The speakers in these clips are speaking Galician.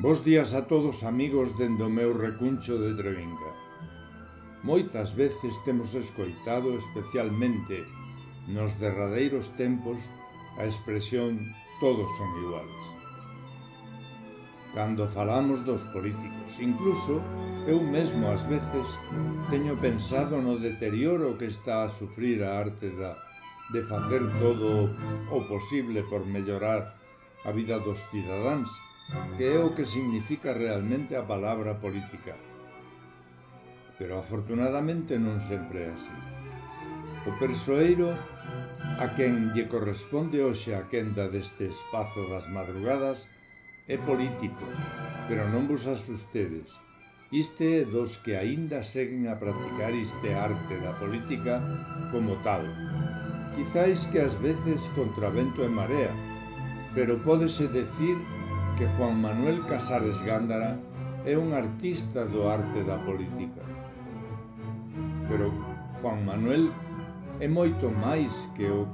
Bos días a todos, amigos, dende o meu recuncho de Trevinga. Moitas veces temos escoitado, especialmente nos derradeiros tempos, a expresión todos son iguales. Cando falamos dos políticos, incluso eu mesmo ás veces teño pensado no deterioro que está a sufrir a arte de facer todo o posible por mellorar a vida dos cidadáns, que é o que significa realmente a palabra política. Pero afortunadamente non sempre é así. O persoeiro a quen lle corresponde hoxe a quenda deste espazo das madrugadas é político, pero non vos asustedes. Iste é dos que aínda seguen a practicar este arte da política como tal. Quizáis que ás veces contra vento e marea, pero pódese decir que Juan Manuel Casares Gándara é un artista do arte da política. Pero Juan Manuel é moito máis que o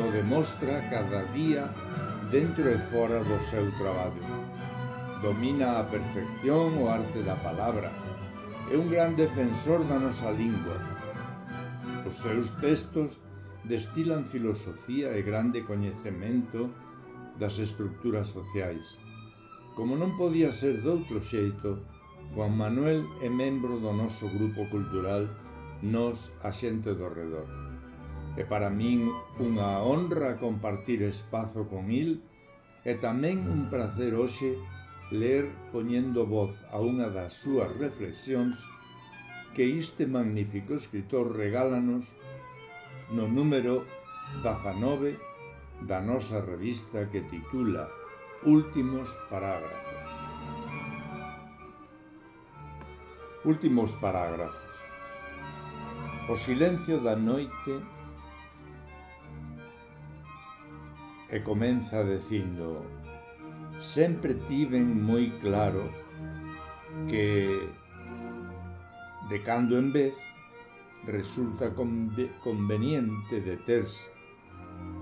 demostra cada día dentro e fora do seu traballo. Domina a perfección o arte da palabra. É un gran defensor da nosa lingua. Os seus textos destilan filosofía e grande coñecemento das estructuras sociais. Como non podía ser doutro xeito, Juan Manuel é membro do noso grupo cultural Nós, a xente do redor. É para min unha honra compartir espazo con il e tamén un prazer hoxe ler poñendo voz a unha das súas reflexións que este magnífico escritor regálanos no número 19 da nosa revista que titula Últimos parágrafos. Últimos parágrafos. O silencio da noite e comeza dicindo: sempre tiven moi claro que de cando en vez resulta conveniente deterse,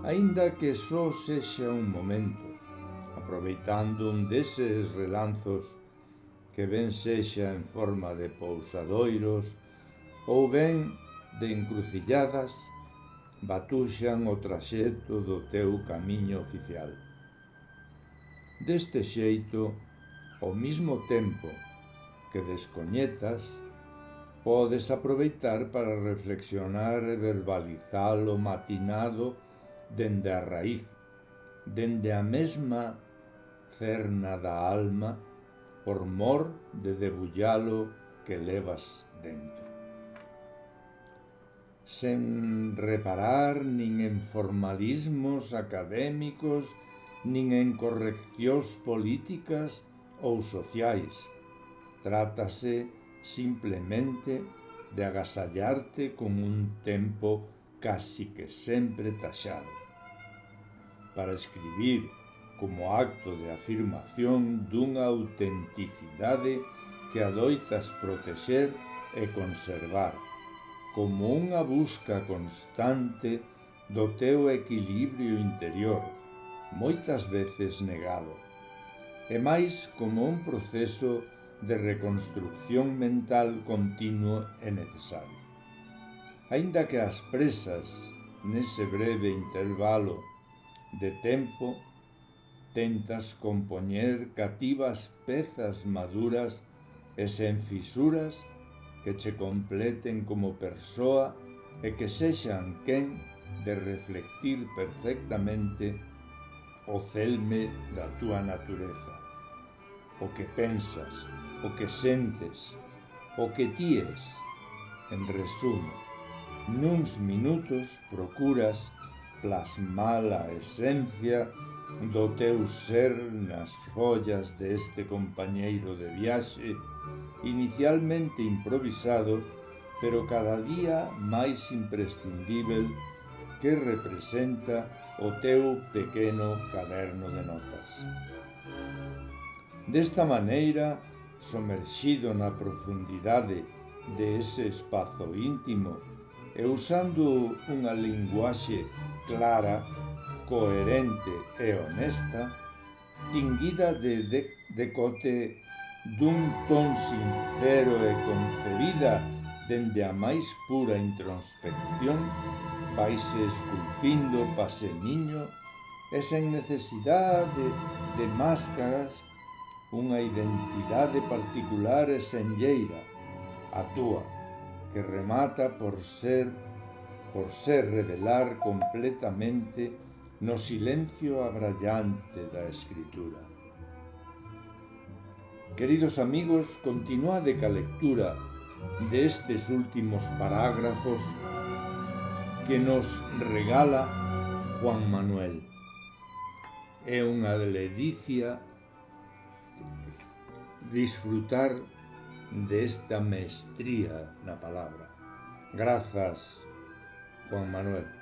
aínda que só sexa un momento, aproveitando un deses relanzos que ben sexa en forma de pousadoiros ou ben de encrucilladas, batuxan o traxecto do teu camiño oficial. Deste xeito, ao mesmo tempo que descoñetas, podes aproveitar para reflexionar e verbalizar o matinado dende a raíz, dende a mesma cerna da alma, por mor de debullalo que levas dentro. Sen reparar nin en formalismos académicos, nin en correccións políticas ou sociais. Trátase simplemente de agasallarte con un tempo casi que sempre taxado, para escribir como acto de afirmación dunha autenticidade que adoitas protexer e conservar, como unha busca constante do teu equilibrio interior, moitas veces negado, e máis como un proceso de reconstrucción mental continuo e necesario. Aínda que as presas, nese breve intervalo de tempo, tentas compoñer cativas pezas maduras e sen fisuras que che completen como persoa e que sexan quen de reflectir perfectamente o celme da túa natureza, o que pensas, o que sentes, o que tíes. En resumo, nuns minutos procuras plasmar a esencia do teu ser nas follas deste compañeiro de viaxe, inicialmente improvisado, pero cada día máis imprescindível, que representa o teu pequeno caderno de notas. Desta maneira, somerxido na profundidade de ese espazo íntimo e usando unha linguaxe clara, coherente e honesta, tinguida de decote dun ton sincero e concebida dende a máis pura introspección, vaise esculpindo paseniño e sen necesidade de máscaras unha identidade particular e senlleira, a túa, que remata por ser revelar completamente no silencio abrallante da escritura. Queridos amigos, continuade ca lectura destes últimos parágrafos que nos regala Juan Manuel. É unha ledicia disfrutar desta mestría na palabra. Grazas, Juan Manuel.